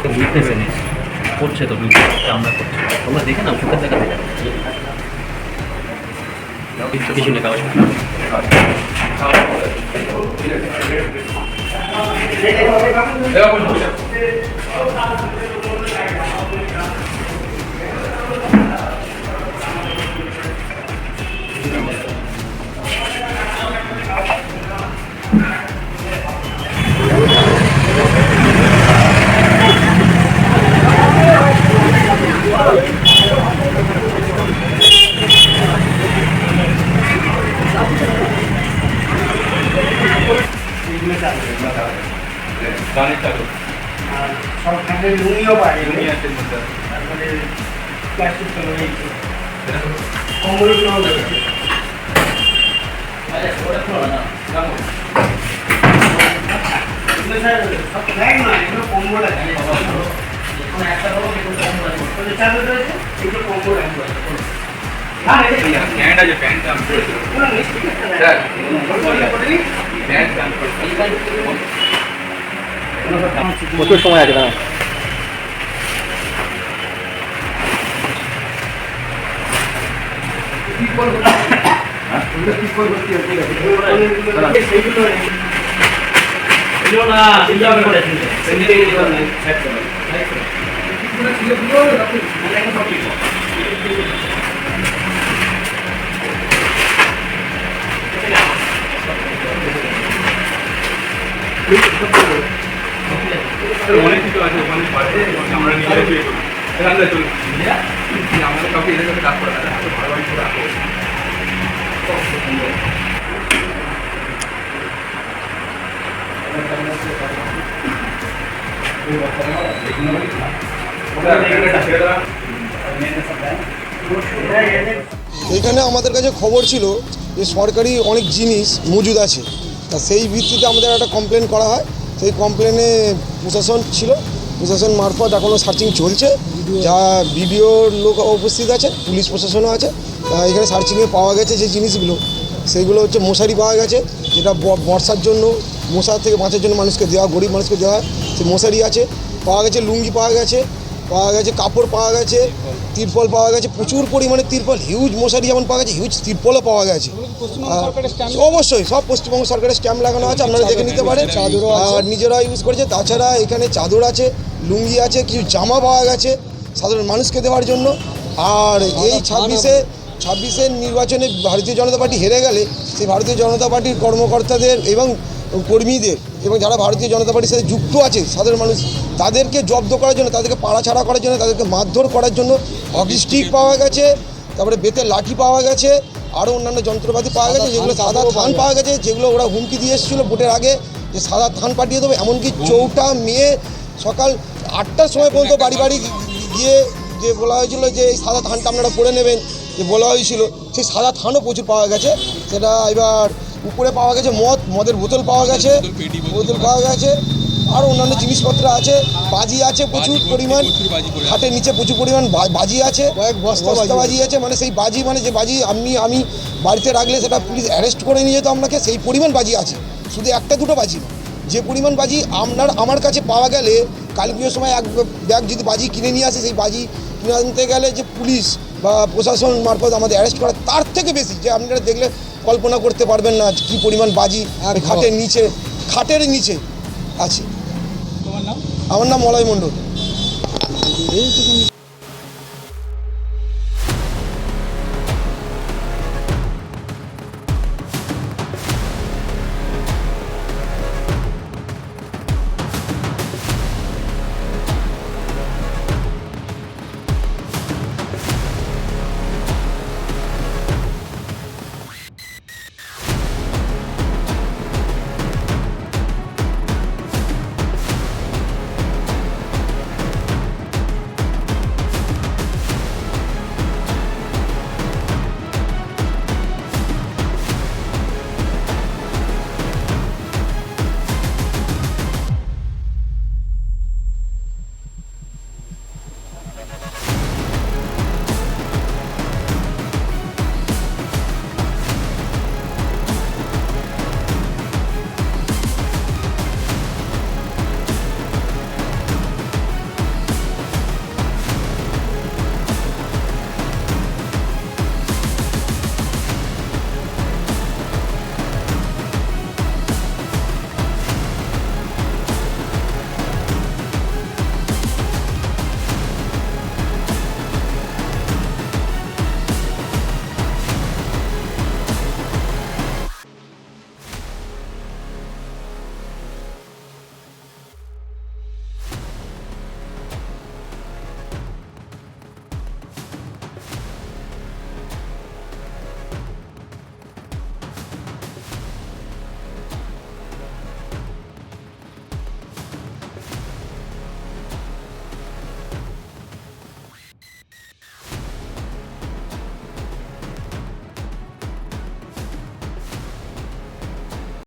একটা উইটনেস এনেছি করছে তো ভিডিও আমরা করছি তোমরা দেখে নাও সুখের দেখা দেখে কিছু লেখা হয় গানের চালু আর সব খানের লুঙ্গিও পায় লুঙ্গি আছে তারপরে প্লাস্টিক চলে গেছে কম্বলগুলো দেখেছে সব ব্যাগ নয় এগুলো কম্বল আছে একটা বড় চাদর রয়েছে এগুলো কম্বল আছে প্যান্ট আছে প্যান্ট দাম প্রচুর সময় আছে না অনেক কিছু আছে ওখানে পাশে আমরা নিজেরা তৈরি করি রান্না চলছে আমাদের কাউকে এদের কাছে কাজ করা যায় এত ভালোভাবে করে রাখো এখানে আমাদের কাছে খবর ছিল যে সরকারি অনেক জিনিস মজুদ আছে, তা সেই ভিত্তিতে আমাদের একটা কমপ্লেন করা হয়। সেই কমপ্লেনে প্রশাসন ছিল, প্রশাসন মারফত এখনও সার্চিং চলছে, যা বিডিওর লোক উপস্থিত আছে, পুলিশ প্রশাসনও আছে। এখানে সার্চিংয়ে পাওয়া গেছে যে জিনিসগুলো, সেইগুলো হচ্ছে মশারি পাওয়া গেছে, যেটা বর্ষার জন্য মশার থেকে বাঁচার জন্য মানুষকে দেওয়া, গরিব মানুষকে দেওয়া হয়, সে মশারি আছে। পাওয়া গেছে লুঙ্গি পাওয়া গেছে, কাপড় পাওয়া গেছে, তিরপল পাওয়া গেছে, প্রচুর পরিমাণে তিরপল, হিউজ মশারি যেমন পাওয়া গেছে, হিউজ তিরপলও পাওয়া গেছে। অবশ্যই সব পশ্চিমবঙ্গ সরকারের স্ট্যাম্প লাগানো আছে, আপনারা দেখে নিতে পারেন। আর নিজেরা ইউজ করেছে। তাছাড়া এখানে চাদর আছে, লুঙ্গি আছে, কিছু জামা পাওয়া গেছে সাধারণ মানুষকে দেওয়ার জন্য। আর এই ছাব্বিশের নির্বাচনে ভারতীয় জনতা পার্টি হেরে গেলে সেই ভারতীয় জনতা পার্টির কর্মকর্তাদের এবং কর্মীদের এবং যারা ভারতীয় জনতা পার্টির সাথে যুক্ত আছে সাধারণ মানুষ, তাদেরকে জব্দ করার জন্য, তাদেরকে পাড়াছাড়া করার জন্য, তাদেরকে মারধর করার জন্য হকি স্টিক পাওয়া গেছে, তারপরে বেতের লাঠি পাওয়া গেছে, আরও অন্যান্য যন্ত্রপাতি পাওয়া গেছে, যেগুলো সাদা ধান পাওয়া গেছে, যেগুলো ওরা হুমকি দিয়ে এসেছিলো ভোটের আগে যে সাদা ধান পাঠিয়ে দেবে। এমনকি 4টা মে সকাল 8টার সময় পর্যন্ত বাড়ি বাড়ি গিয়ে যে বলা হয়েছিল যে এই সাদা ধানটা আপনারা করে নেবেন, যে বলা হয়েছিল, সেই সাদা ধানও প্রচুর পাওয়া গেছে। সেটা এবার উপরে পাওয়া গেছে মদের বোতল পাওয়া গেছে, আর অন্যান্য জিনিসপত্র আছে, বাজি আছে প্রচুর পরিমাণ, খাটের নিচে প্রচুর পরিমাণ বাজি আছে, বস্তা বাজি আছে। মানে সেই বাজি, মানে যে বাজি আমি বাড়িতে রাখলে সেটা পুলিশ অ্যারেস্ট করে নিয়ে যেত আপনাকে, সেই পরিমাণ বাজি আছে। শুধু একটা দুটো বাজি না, যে পরিমাণ বাজি আমার কাছে পাওয়া গেলে, কালী পুজোর সময় এক ব্যাগ যদি বাজি কিনে নিয়ে আসে, সেই বাজি কিনে আনতে গেলে যে পুলিশ বা প্রশাসন মারফত আমাদের অ্যারেস্ট করা, তার থেকে বেশি, যে আপনারা দেখলে কল্পনা করতে পারবেন না কী পরিমাণ বাজি খাটের নিচে আছে। আমার নাম মলয় মণ্ডল।